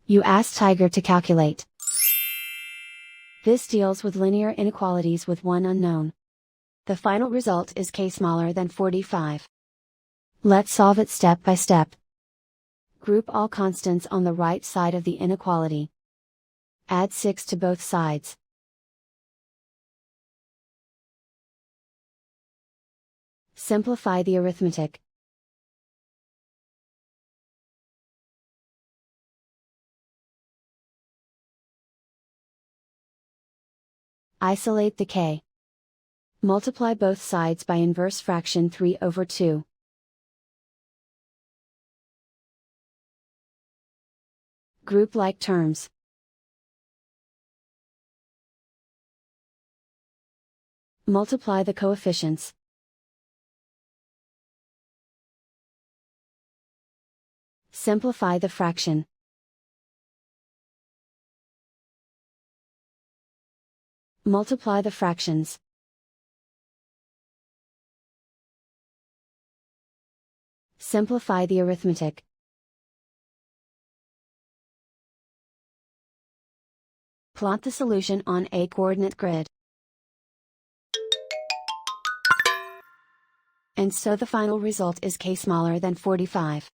You ask Tiger to calculate. This deals with linear inequalities with one unknown. The final result is k smaller than 45. Let's solve it step by step. Group all constants on the right side of the inequality. Add 6 to both sides. Simplify the arithmetic. Isolate the k. Multiply both sides by inverse fraction 3/2. Group like terms. Multiply the coefficients. Simplify the fraction. Multiply the fractions. Simplify the arithmetic. Plot the solution on a coordinate grid. And so the final result is k smaller than 45.